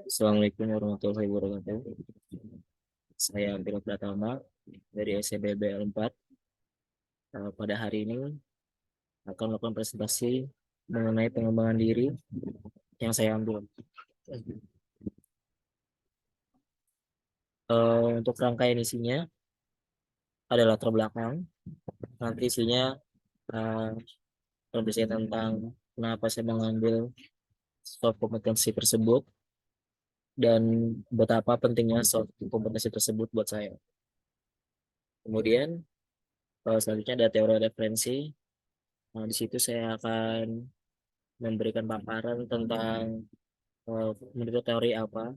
Assalamualaikum warahmatullahi wabarakatuh. Saya Pilot Pratama dari SCBBL 4. Pada hari ini akan melakukan presentasi mengenai pengembangan diri yang saya ambil. Untuk rangkaian isinya adalah latar belakang. Nanti isinya uh, berbicara tentang kenapa saya mengambil soft kompetensi tersebut dan betapa pentingnya soft kompetensi tersebut buat saya. Kemudian selanjutnya ada teori referensi. Nah, di situ saya akan memberikan paparan tentang menurut teori apa,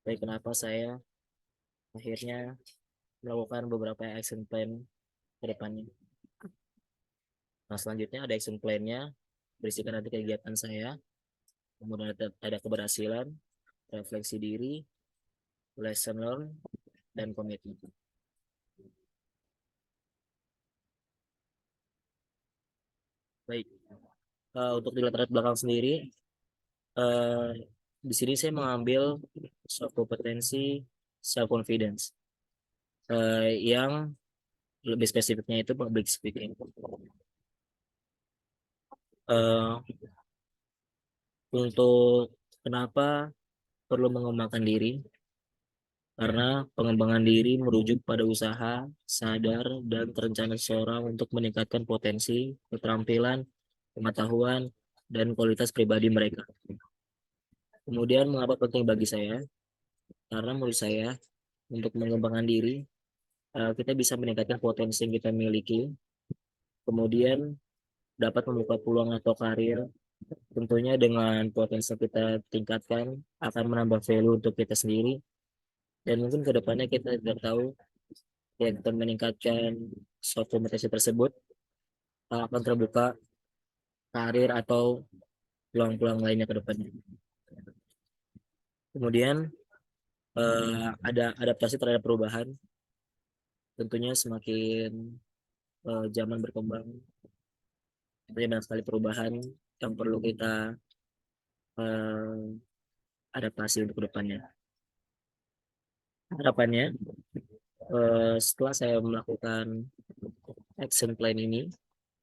dan kenapa saya akhirnya melakukan beberapa action plan ke depannya. Nah, selanjutnya ada action plan-nya, berisikan nanti kegiatan saya, kemudian ada keberhasilan, refleksi diri, lesson learn, dan komitmen. Baik, untuk di latar belakang sendiri, eh, di sini saya mengambil soft kompetensi self confidence, yang lebih spesifiknya itu public speaking. Eh, untuk kenapa perlu mengembangkan diri? Karena pengembangan diri merujuk pada usaha, sadar, dan terencana seseorang untuk meningkatkan potensi, keterampilan, pengetahuan, dan kualitas pribadi mereka. Kemudian mengapa penting bagi saya? Karena menurut saya, untuk mengembangkan diri, kita bisa meningkatkan potensi yang kita miliki, kemudian dapat membuka peluang atau karir. Tentunya dengan potensi yang kita tingkatkan, akan menambah value untuk kita sendiri, dan mungkin ke depannya kita tidak tahu ya kita meningkatkan soft kompetensi tersebut akan terbuka karir atau peluang-peluang lainnya ke depannya. Kemudian ada adaptasi terhadap perubahan. Tentunya semakin zaman berkembang, tentunya banyak sekali perubahan yang perlu kita eh, adaptasi untuk ke depannya. Harapannya setelah saya melakukan action plan ini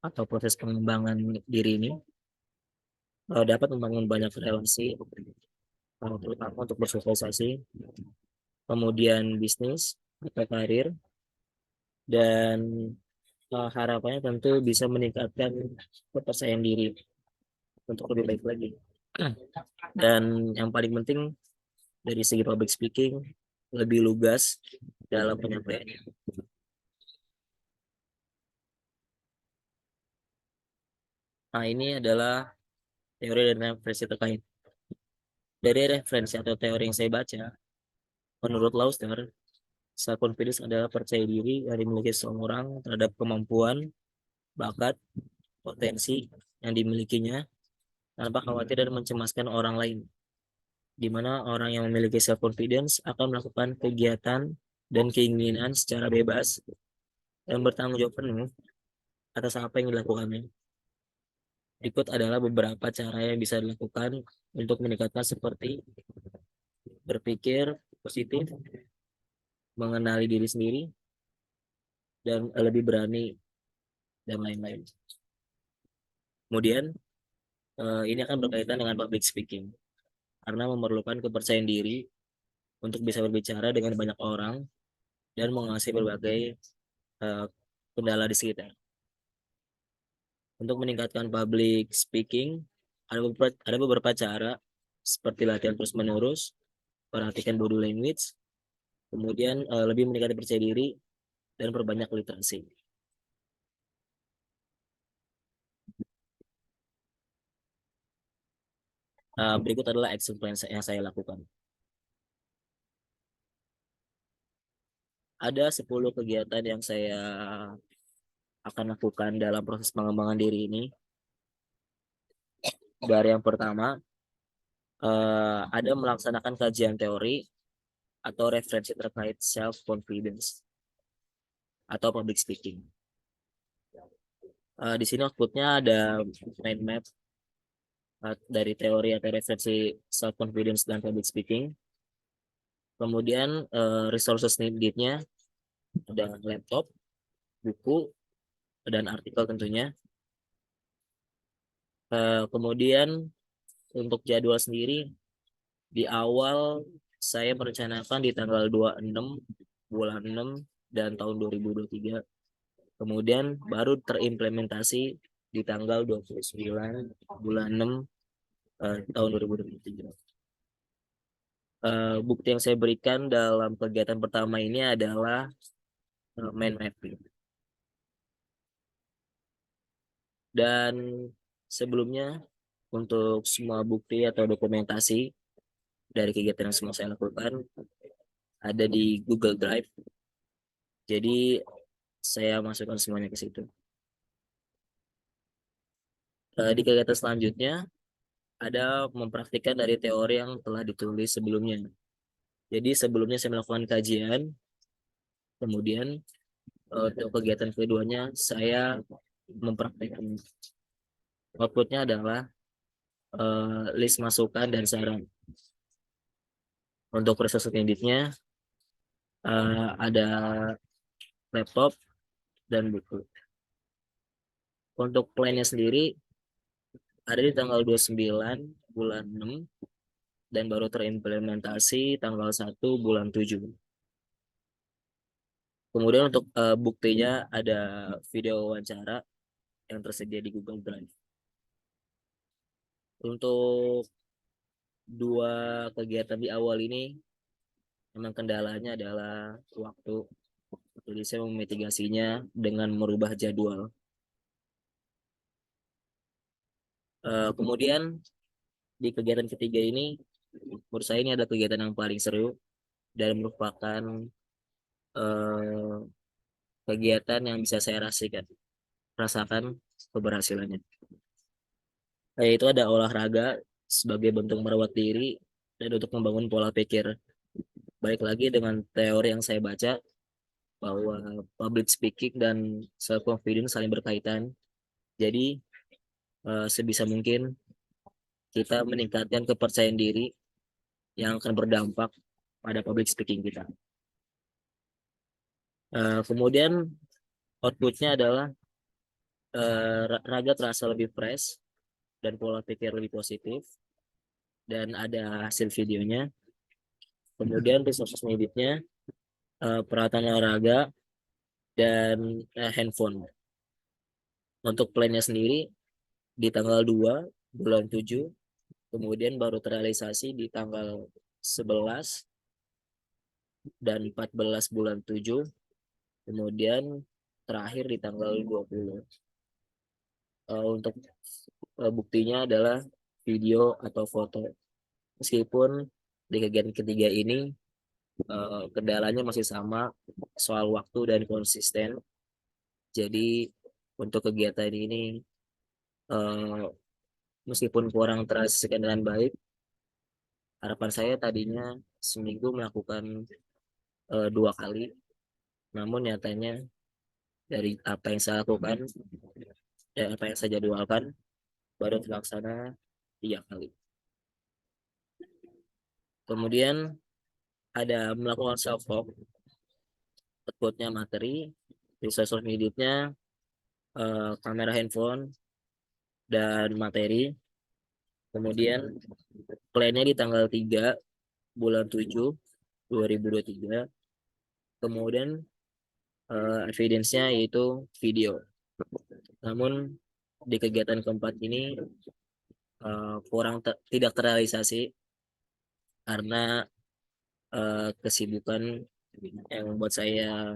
atau proses pengembangan diri ini, dapat membangun banyak relasi, terutama untuk bersosialisasi, kemudian bisnis atau karir, dan harapannya tentu bisa meningkatkan kepercayaan diri untuk lebih baik lagi. Dan yang paling penting dari segi public speaking, lebih lugas dalam penyampaiannya. Nah, ini adalah teori dan referensi terkait. Dari referensi atau teori yang saya baca, menurut Lauster, self confidence adalah percaya diri yang dimiliki seseorang terhadap kemampuan, bakat, potensi yang dimilikinya tanpa khawatir dan mencemaskan orang lain, di mana orang yang memiliki self confidence akan melakukan kegiatan dan keinginan secara bebas dan bertanggung jawab penuh atas apa yang dilakukannya. Berikut adalah beberapa cara yang bisa dilakukan untuk meningkatkan seperti berpikir positif, mengenali diri sendiri, dan lebih berani, dan lain-lain. Kemudian, ini akan berkaitan dengan public speaking, karena memerlukan kepercayaan diri untuk bisa berbicara dengan banyak orang dan menguasai berbagai eh, kendala di sekitar. Untuk meningkatkan public speaking, ada beberapa cara seperti latihan terus-menerus, perhatikan body language, kemudian lebih meningkatkan percaya diri, dan perbanyak literasi. Berikut adalah action plan yang saya lakukan. Ada 10 kegiatan yang saya akan lakukan dalam proses pengembangan diri ini. Dari yang pertama, ada melaksanakan kajian teori atau referensi terkait self confidence atau public speaking. Di sini outputnya ada mind map dari teori atau referensi self confidence dan public speaking. Kemudian resources needed-nya ada laptop, buku, dan artikel tentunya. Kemudian untuk jadwal sendiri, di awal saya merencanakan di tanggal 26 bulan 6 dan tahun 2023. Kemudian baru terimplementasi di tanggal 29 bulan 6 tahun 2023. Bukti yang saya berikan dalam kegiatan pertama ini adalah mind mapping. Dan sebelumnya untuk semua bukti atau dokumentasi dari kegiatan yang semua saya lakukan ada di Google Drive. Jadi saya masukkan semuanya ke situ. Di kegiatan selanjutnya ada mempraktikkan dari teori yang telah ditulis sebelumnya. Jadi sebelumnya saya melakukan kajian, kemudian untuk kegiatan keduanya saya mempraktikkan. Outputnya adalah list masukan dan saran. Untuk resource needed-nya ada laptop dan buku. Untuk plannya sendiri ada di tanggal 29 bulan 6 dan baru terimplementasi tanggal 1 bulan 7. Kemudian untuk buktinya ada video wawancara yang tersedia di Google Drive. Untuk dua kegiatan di awal ini memang kendalanya adalah waktu. Jadi saya memitigasinya dengan merubah jadwal. Kemudian di kegiatan ketiga ini, menurut saya ini adalah kegiatan yang paling seru dan merupakan eh, kegiatan yang bisa saya rasakan keberhasilannya. Yaitu ada olahraga sebagai bentuk merawat diri dan untuk membangun pola pikir. Baik lagi dengan teori yang saya baca bahwa public speaking dan self confidence saling berkaitan. Jadi sebisa mungkin kita meningkatkan kepercayaan diri yang akan berdampak pada public speaking kita. Kemudian outputnya adalah raga terasa lebih fresh dan pola pikir lebih positif dan ada hasil videonya. Kemudian resources needed-nya peralatan olahraga dan handphone. Untuk plannya sendiri di tanggal 2 bulan 7, kemudian baru terrealisasi di tanggal 11 dan 14 bulan 7, kemudian terakhir di tanggal 20. Untuk buktinya adalah video atau foto. Meskipun di kegiatan ketiga ini kendalanya masih sama soal waktu dan konsisten. Jadi untuk kegiatan ini eh, meskipun kurang terrealisasikan dengan baik, harapan saya tadinya seminggu melakukan 2 kali, namun nyatanya dari apa yang saya lakukan dan apa yang saya jadwalkan baru terlaksana 3 kali. Kemudian ada melakukan self talk, outputnya materi, resource needed-nya kamera handphone dan materi. Kemudian plannya di tanggal 3 bulan 7 2023. Kemudian evidence-nya yaitu video. Namun di kegiatan keempat ini tidak terrealisasi karena kesibukan yang membuat saya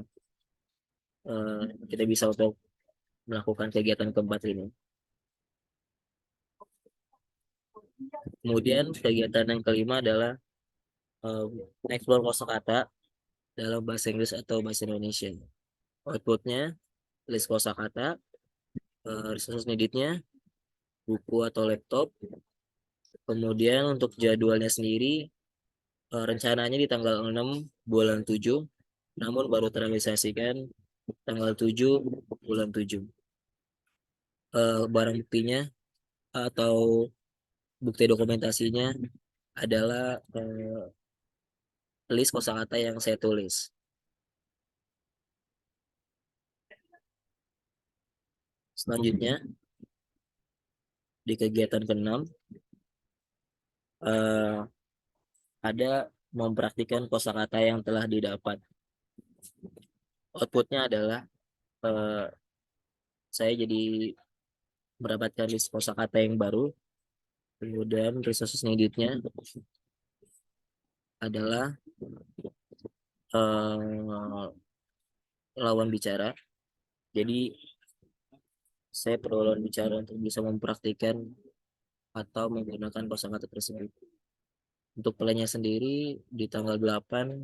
kita bisa untuk melakukan kegiatan keempat ini. Kemudian kegiatan yang kelima adalah uh, explore kosakata dalam bahasa Inggris atau bahasa Indonesia. Outputnya list kosakata, resource needed-nya, buku atau laptop. Kemudian untuk jadwalnya sendiri, rencananya di tanggal 6 bulan 7, namun baru terrealisasikan tanggal 7 bulan 7. Barang buktinya atau bukti dokumentasinya adalah list kosakata yang saya tulis. Selanjutnya, di kegiatan ke-6, eh, ada mempraktikkan kosakata yang telah didapat. Outputnya adalah eh, saya jadi mendapatkan list kosakata yang baru. Kemudian resources needed-nya adalah eh, lawan bicara. Jadi saya perlu lawan bicara untuk bisa mempraktikkan atau menggunakan kosakata tersebut. Untuk plannya sendiri di tanggal 8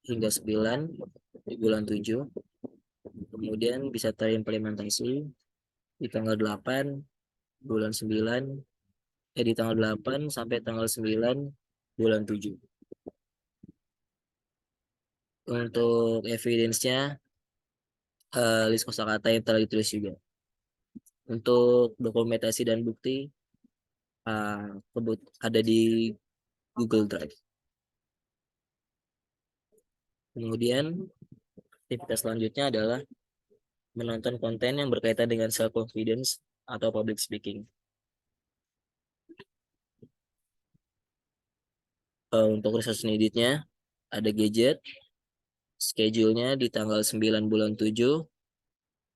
hingga 9 di bulan 7. Kemudian bisa terimplementasi di tanggal 8 bulan 9, di tanggal 8 sampai tanggal 9 bulan 7. Untuk evidence-nya, list kosakata yang telah ditulis juga. Untuk dokumentasi dan bukti, ada di Google Drive. Kemudian aktivitas selanjutnya adalah menonton konten yang berkaitan dengan self confidence atau public speaking. Untuk resource needed-nya ada gadget, schedule-nya di tanggal 9 bulan 7,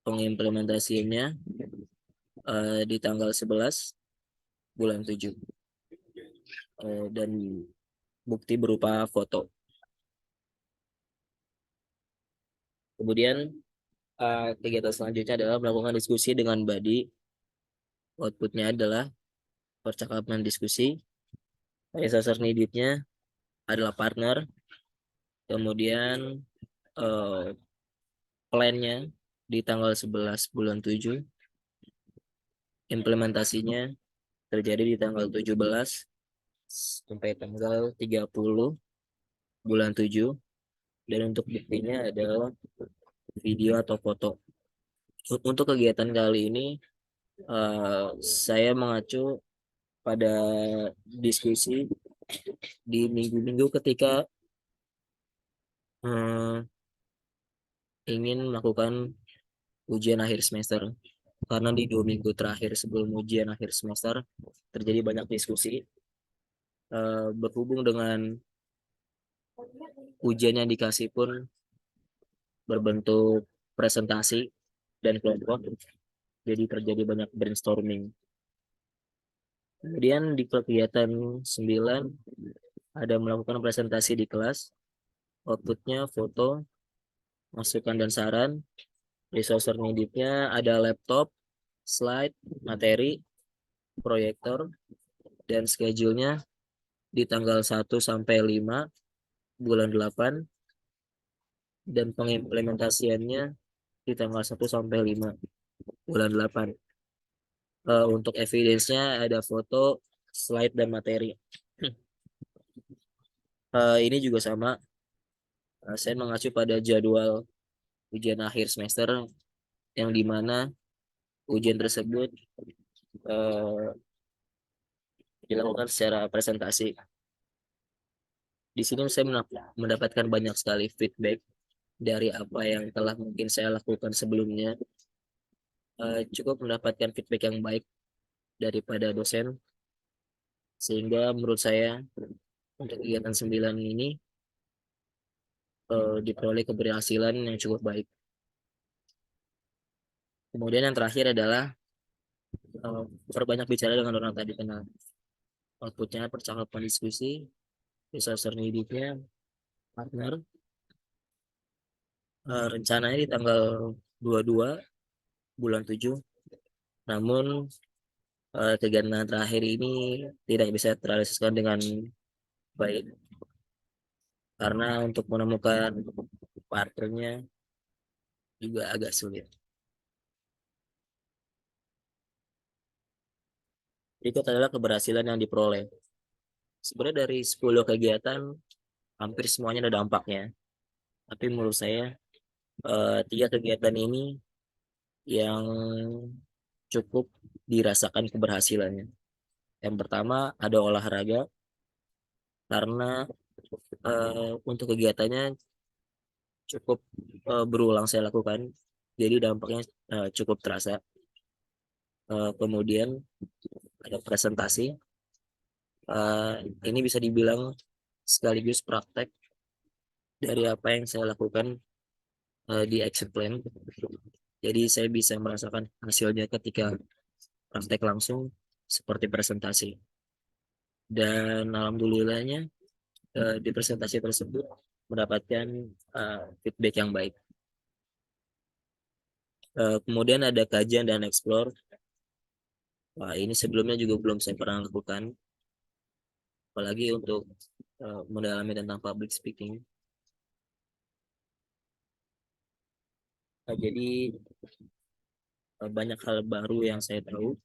pengimplementasinya di tanggal 11 bulan 7, dan bukti berupa foto. Kemudian kegiatan selanjutnya adalah melakukan diskusi dengan buddy. Outputnya adalah percakapan diskusi. Resource needed-nya adalah partner. Kemudian uh, plan-nya di tanggal 11 bulan 7. Implementasinya terjadi di tanggal 17 sampai tanggal 30 bulan 7. Dan untuk buktinya adalah video atau foto. Untuk kegiatan kali ini, saya mengacu pada diskusi di minggu-minggu ketika ingin melakukan ujian akhir semester. Karena di 2 minggu terakhir sebelum ujian akhir semester terjadi banyak diskusi, berhubung dengan ujian yang dikasih pun berbentuk presentasi dan kelompok, jadi terjadi banyak brainstorming. Kemudian di kegiatan 9 ada melakukan presentasi di kelas. Outputnya foto, masukan dan saran. Resource needed-nya ada laptop, slide, materi, proyektor, dan schedule-nya di tanggal 1 sampai 5 bulan 8, dan pengimplementasiannya di tanggal 1 sampai 5 bulan 8. Untuk evidence-nya ada foto, slide, dan materi. Ini juga sama. Saya mengacu pada jadwal ujian akhir semester yang dimana ujian tersebut uh, dilakukan secara presentasi. Di sini saya mendapatkan banyak sekali feedback dari apa yang telah mungkin saya lakukan sebelumnya. Cukup mendapatkan feedback yang baik daripada dosen, sehingga menurut saya untuk kegiatan 9 ini diperoleh keberhasilan yang cukup baik. Kemudian yang terakhir adalah perbanyak bicara dengan orang tadi kenal. Outputnya percakapan diskusi, resource needed-nya partner, Rencananya di tanggal 22 bulan 7, namun kegiatan terakhir ini tidak bisa terrealisasikan dengan baik karena untuk menemukan partnernya juga agak sulit. Berikut adalah keberhasilan yang diperoleh. Sebenarnya dari 10 kegiatan hampir semuanya ada dampaknya. Tapi menurut saya tiga kegiatan ini yang cukup dirasakan keberhasilannya. Yang pertama ada olahraga karena untuk kegiatannya cukup berulang saya lakukan, jadi dampaknya cukup terasa. Kemudian ada presentasi, Eh, ini bisa dibilang sekaligus praktek dari apa yang saya lakukan di action plan. Jadi saya bisa merasakan hasilnya ketika praktek langsung seperti presentasi. Dan alhamdulillahnya di presentasi tersebut mendapatkan feedback yang baik. Kemudian ada kajian dan explore. Wah, ini sebelumnya juga belum saya pernah lakukan, apalagi untuk mendalami tentang public speaking. Jadi banyak hal baru yang saya tahu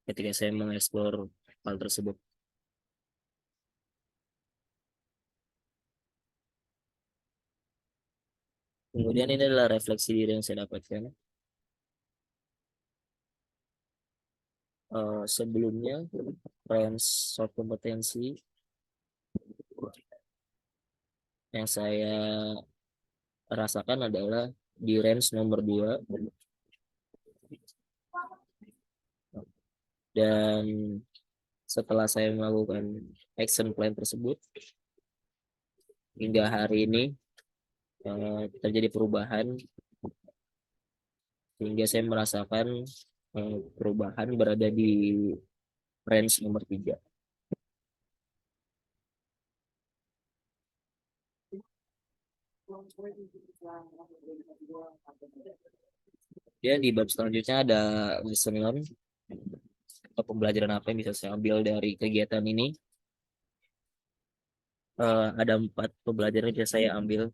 ketika saya mengeksplor hal tersebut. Kemudian ini adalah refleksi diri yang saya dapatkan. Sebelumnya, range soft kompetensi yang saya rasakan adalah di range nomor 2, dan setelah saya melakukan action plan tersebut hingga hari ini terjadi perubahan sehingga saya merasakan perubahan berada di range nomor 3. Ya, di bab selanjutnya ada lesson learn atau pembelajaran apa yang bisa saya ambil dari kegiatan ini. Ada 4 pembelajaran yang bisa saya ambil.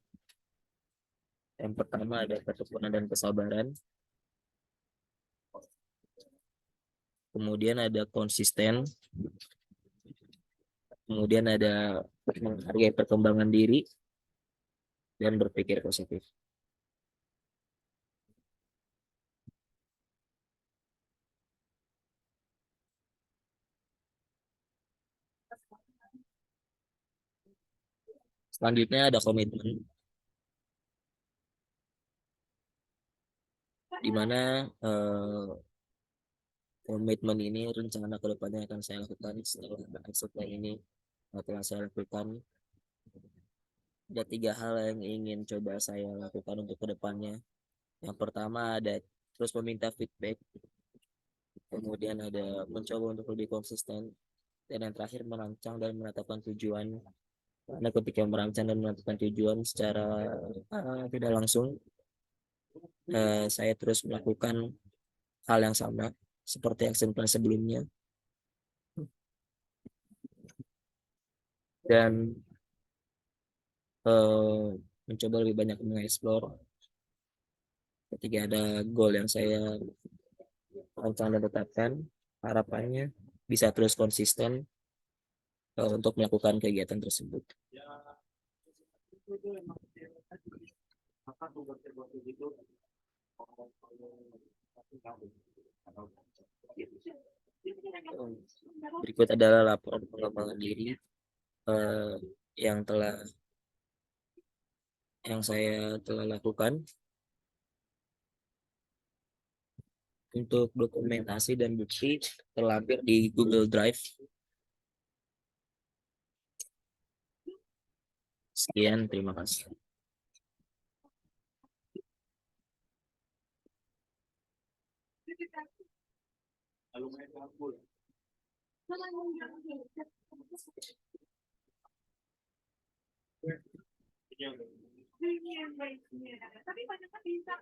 Yang pertama ada ketekunan dan kesabaran. Kemudian ada konsisten. Kemudian ada menghargai perkembangan diri dan berpikir positif. Selanjutnya ada komitmen, di mana komitmen ini rencana ke depannya akan saya lakukan setelah ini telah saya lakukan. Ada 3 hal yang ingin coba saya lakukan untuk ke depannya. Yang pertama ada terus meminta feedback, kemudian ada mencoba untuk lebih konsisten, dan yang terakhir merancang dan menetapkan tujuan. Karena ketika merancang dan menentukan tujuan secara tidak langsung, saya terus melakukan hal yang sama seperti action plan sebelumnya, dan mencoba lebih banyak mengeksplor ketika ada goal yang saya rancang dan tetapkan. Harapannya bisa terus konsisten untuk melakukan kegiatan tersebut. Berikut adalah laporan pengembangan diri eh, yang telah yang saya telah lakukan. Untuk dokumentasi dan bukti terlampir di Google Drive. Sekian, terima kasih. Iya, baiknya. Tapi banyak kan bisa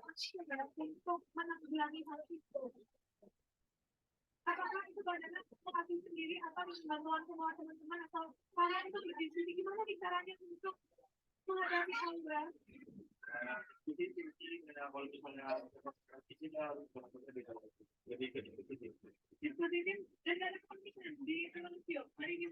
untuk menanggulangi hal itu. Apakah itu banyak melatih sendiri atau bantuan semua teman-teman atau kalian itu berdiskusi gimana nih caranya untuk menghadapi aura? Kalau misalnya kita harus lebih ke itu. Itu dan ada komitmen di manusia. Hari ini